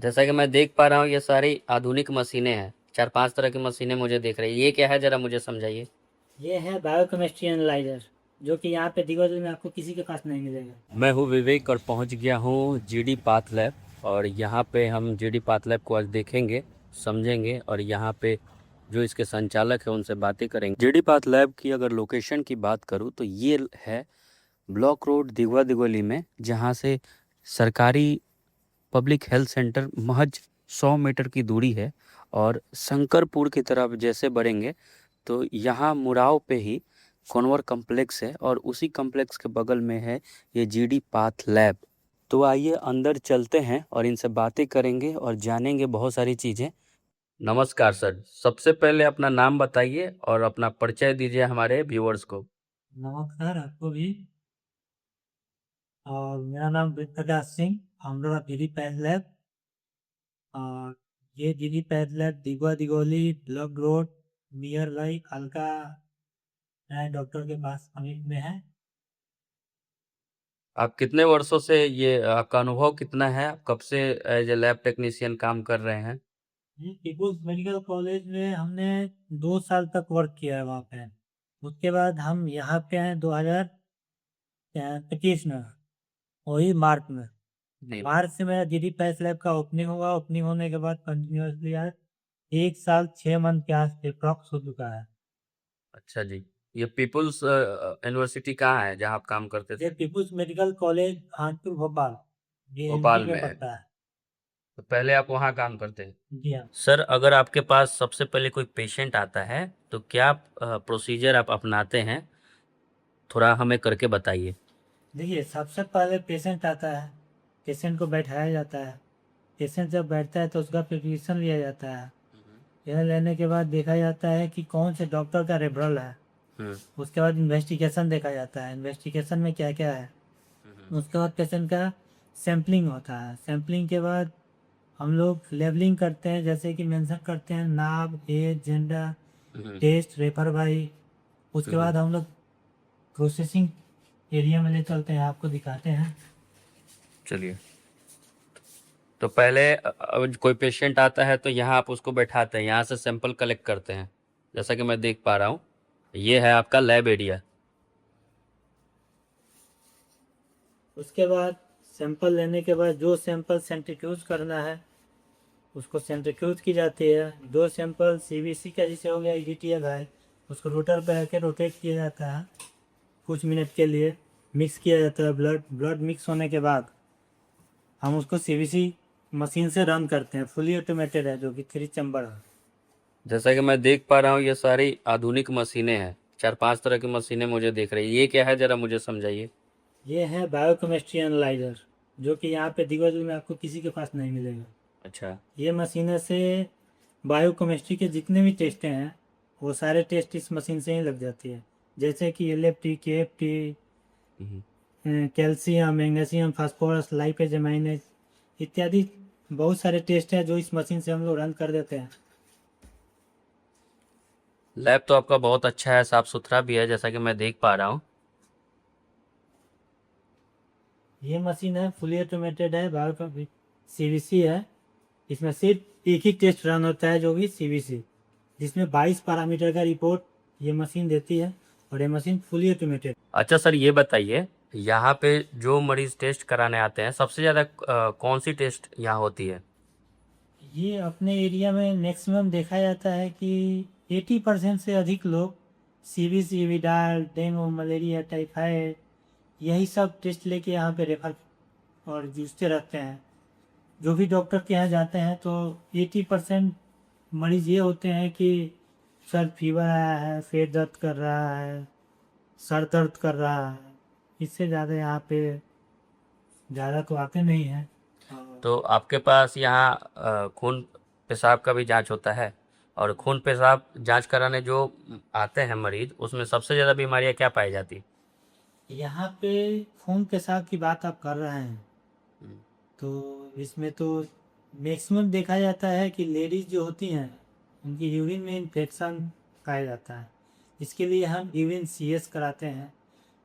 जैसा कि मैं देख पा रहा हूँ ये सारी आधुनिक मशीनें हैं। 4-5 तरह की मशीनें मुझे दिख रही है। ये क्या है ज़रा मुझे समझाइए? ये है बायोकेमिस्ट्री एनालाइजर, जो कि यहाँ पे दिग्गज में आपको किसी के पास नहीं मिलेगा। मैं हूँ विवेक और पहुँच गया हूँ जीडी पाथ लैब। और यहाँ पे हम जीडी पाथ लैब को आज देखेंगे, समझेंगे और यहाँ पे जो इसके संचालक हैं उनसे बातें करेंगे। जीडी पाथ लैब की अगर लोकेशन की बात करूँ तो ये है ब्लॉक रोड दिगवा दिगोली में, जहाँ से सरकारी पब्लिक हेल्थ सेंटर महज 100 मीटर की दूरी है। और शंकरपुर की तरफ जैसे बढ़ेंगे तो यहाँ मुराव पे ही कॉन्वर कम्प्लेक्स है और उसी कम्प्लेक्स के बगल में है ये जीडी पाथ लैब। तो आइए अंदर चलते हैं और इनसे बातें करेंगे और जानेंगे बहुत सारी चीज़ें। नमस्कार सर, सबसे पहले अपना नाम बताइए और अपना परिचय दीजिए हमारे व्यूअर्स को। नमस्कार आपको भी। और मेरा नाम Prakash Singh, founder of GD path lab. और ये GD path lab Digwa Digoli block road near बाई अलका डॉक्टर के पास समीप में है। आप कितने वर्षों से ये आपका अनुभव कितना है? आप कब से एज ए लैब टेक्नीशियन काम कर रहे हैं? ये पीपुल्स मेडिकल कॉलेज में हमने 2 साल तक वर्क किया है वहाँ पे। उसके बाद हम यहाँ पे आए 2025 में, वही मार्च में। जी। मार्च से मेरा जीडी पैथ लैब का ओपनिंग हुआ। ओपनिंग होने के बाद कंटिन्यूसली यार 1 साल 6 मंथ के आस अप्रॉक्स हो चुका है। अच्छा जी। ये पीपुल्स यूनिवर्सिटी कहाँ है जहाँ आप काम करते ये थे? People's medical college Kanpur Bhopal, ये एमपी भोपाल में में है। पड़ता है। तो पहले आप वहाँ काम करते हैं? जी हाँ। सर, अगर आपके पास सबसे पहले कोई पेशेंट आता है तो क्या प्रोसीजर आप अपनाते हैं? थोड़ा हमें करके बताइए। देखिए, सबसे पहले पेशेंट आता है, पेशेंट को बैठाया जाता है। पेशेंट जब बैठता है तो उसका प्रिपरेशन लिया जाता है। यह लेने के बाद देखा जाता है कि कौन से डॉक्टर का रेफरल है। हम्म। उसके बाद इन्वेस्टिगेशन देखा जाता है, इन्वेस्टिगेशन में क्या क्या है। उसके बाद पेशेंट का सैम्पलिंग होता है। सैम्पलिंग के बाद हम लोग लेबलिंग करते हैं, जैसे कि मेंशन करते हैं नाम, age, gender, hmm. Test, refer by. उसके हम्म। बाद हम लोग प्रोसेसिंग एरिया में ले चलते हैं, आपको दिखाते हैं। चलिए। तो पहले कोई पेशेंट आता है तो यहाँ आप उसको बैठाते हैं, यहाँ से सैंपल कलेक्ट करते हैं। जैसा कि मैं देख पा रहा हूँ ये है आपका लैब एरिया। उसके बाद सैंपल लेने के बाद जो सैंपल सेंट्रीफ्यूज करना है उसको सेंट्रीफ्यूज की जाती है। दो सैंपल सीबीसी का जैसे हो गया ईडीटीएल है, उसको रोटर पे रख के रोटेट किया जाता है कुछ मिनट के लिए। मिक्स किया जाता है। ब्लड ब्लड मिक्स होने के बाद हम उसको सीबीसी मशीन से रन करते हैं। फुली ऑटोमेटेड है, जो कि 3 चैम्बर है। जैसा कि मैं देख पा रहा हूँ ये सारी आधुनिक मशीनें हैं। 4-5 तरह की मशीनें मुझे दिख रही है। ये क्या है ज़रा मुझे समझाइए? ये है बायोकेमिस्ट्री एनालाइजर, जो कि यहाँ पे दिग्गज में आपको किसी के पास नहीं मिलेगा। अच्छा। ये मशीन से बायोकेमिस्ट्री के जितने भी टेस्ट हैं वो सारे टेस्ट इस मशीन से ही लग जाती है। जैसे कि एलएफटी, केएफटी, हम्म। कैल्शियम, मैग्नीशियम, फास्फोरस, लाइपेज इत्यादि बहुत सारे टेस्ट हैं जो इस मशीन से हम लोग रन कर देते हैं। लैब तो आपका बहुत अच्छा है, साफ सुथरा भी है जैसा कि मैं देख पा रहा हूँ। ये मशीन है फुली ऑटोमेटेड है, बायो सीबीसी है। इसमें सिर्फ एक ही टेस्ट रन होता है, जो कि सीबीसी, जिसमें 22 पैरामीटर का रिपोर्ट ये मशीन देती है। और ये मशीन फुली ऑटोमेटेड। अच्छा सर, ये बताइए यहाँ पे जो मरीज टेस्ट कराने आते हैं सबसे ज़्यादा कौन सी टेस्ट यहाँ होती है? ये अपने एरिया में मैक्सिमम देखा जाता है कि 80% से अधिक लोग CBC, Widal, dengue, malaria, typhoid, यही सब टेस्ट लेके यहाँ पे रेफर और जूझते रहते हैं। जो भी डॉक्टर के यहाँ जाते हैं तो 80% मरीज ये होते हैं कि सर फीवर आया है, पेट दर्द कर रहा है, सर दर्द कर रहा है। इससे ज़्यादा यहाँ पे ज़्यादा तो आते नहीं हैं। तो आपके पास यहाँ खून पेशाब का भी जांच होता है? और खून पेशाब जांच कराने जो आते हैं मरीज, उसमें सबसे ज़्यादा बीमारियाँ क्या पाई जाती? यहाँ पे खून पेशाब की बात आप कर रहे हैं, हम्म। तो इसमें तो मैक्सिमम देखा जाता है कि लेडीज़ जो होती हैं उनकी यूरिन में इन्फेक्शन पाया जाता है। इसके लिए हम यूरिन सीएस कराते हैं।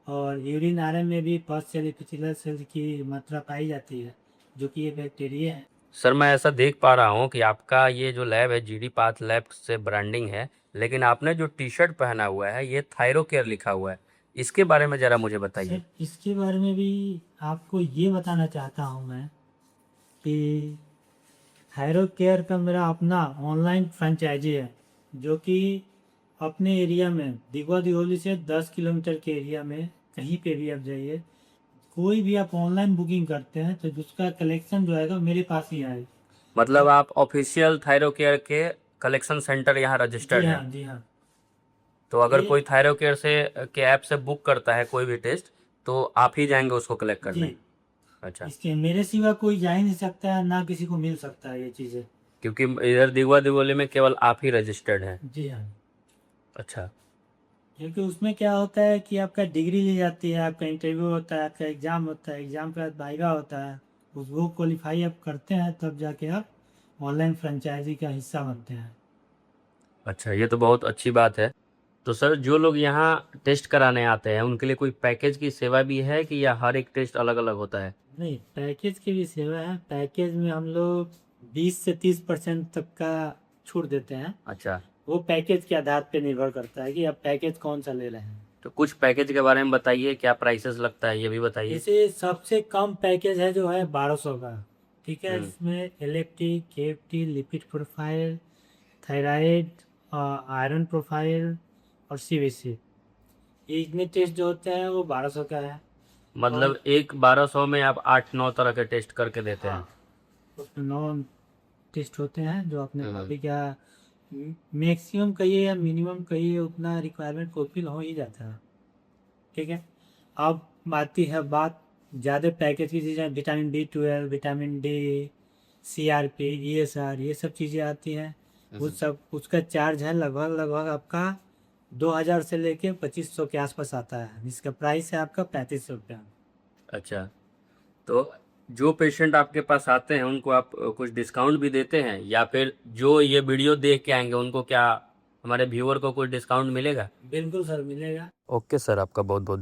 और यूरिन आयरन में भी पस सेल, एपिथेलियल सेल की मात्रा पाई जाती है, जो कि ये बैक्टीरिया है। सर मैं ऐसा देख पा रहा हूँ कि आपका ये जो लैब है जीडी पाथ लैब से ब्रांडिंग है, लेकिन आपने जो टी शर्ट पहना हुआ है ये थायरो केयर लिखा हुआ है, इसके बारे में जरा मुझे बताइए। सर इसके बारे में भी आपको ये बताना चाहता हूँ मैं कि थायरो केयर का मेरा अपना ऑनलाइन फ्रेंचाइजी है, जो कि अपने एरिया में दिगवा दिगोली से 10 किलोमीटर के एरिया में कहीं पे भी आप जाइए, कोई भी आप ऑनलाइन बुकिंग करते हैं तो उसका कलेक्शन जो आएगा मेरे पास ही आएगा। मतलब आप ऑफिशियल थायरो केयर के कलेक्शन सेंटर यहाँ जी रजिस्टर्ड हाँ, हैं। जी हाँ। तो अगर ये कोई थायरो केयर से के ऐप से बुक करता है कोई भी टेस्ट, तो आप ही जाएंगे उसको कलेक्ट करने। जी, अच्छा, इसके मेरे सिवा कोई जा ही नहीं सकता है, ना किसी को मिल सकता है ये चीज़ें। क्योंकि इधर दिगवा दिगोली में केवल आप ही रजिस्टर्ड हैं। जी हाँ, अच्छा। क्योंकि उसमें क्या होता है कि आपका डिग्री ली जाती है, आपका इंटरव्यू होता है, आपका एग्ज़ाम होता है, एग्ज़ाम के बाद वाइवा होता है, उसको क्वालिफाई आप करते हैं तब जाके आप ऑनलाइन फ्रेंचाइजी का हिस्सा बनते हैं। अच्छा, ये तो बहुत अच्छी बात है। तो सर जो लोग यहाँ टेस्ट कराने आते हैं उनके लिए कोई पैकेज की सेवा भी है कि या हर एक टेस्ट अलग अलग होता है? नहीं, पैकेज की भी सेवा है। पैकेज में हम लोग 20 से 30% तक का छूट देते हैं। अच्छा, वो पैकेज के आधार पे निर्भर करता है कि आप पैकेज कौन सा ले रहे हैं। तो कुछ पैकेज के बारे में बताइए, क्या प्राइसेस लगता है ये भी बताइए। जैसे सबसे कम पैकेज है जो है 1200 का, ठीक है। हम्म। इसमें LFT, KFT, lipid profile, thyroid, iron profile और सीबीसी, ये इतने टेस्ट जो होते हैं वो 1200 का है। मतलब एक 1200 में आप 8-9 तरह के टेस्ट करके देते हैं। हाँ, उसमें 9 टेस्ट होते हैं जो अपने हम्म। बॉडी का मैक्सिमम कहिए या मिनिमम कहिए उतना रिक्वायरमेंट फुलफिल हो ही जाता है, ठीक है। अब आती है बात ज़्यादा पैकेज की चीज़ें, vitamin B12, vitamin D, CRP, ESR, ये सब चीज़ें आती हैं। उस सब उसका चार्ज है लगभग लगभग आपका 2000 से लेके 2500 के आसपास आता है, जिसका प्राइस है आपका 3500 रुपया। अच्छा, तो जो पेशेंट आपके पास आते हैं उनको आप कुछ डिस्काउंट भी देते हैं, या फिर जो ये वीडियो देख के आएंगे उनको क्या हमारे व्यूअर को कुछ डिस्काउंट मिलेगा? बिल्कुल सर, मिलेगा। ओके सर, आपका बहुत बहुत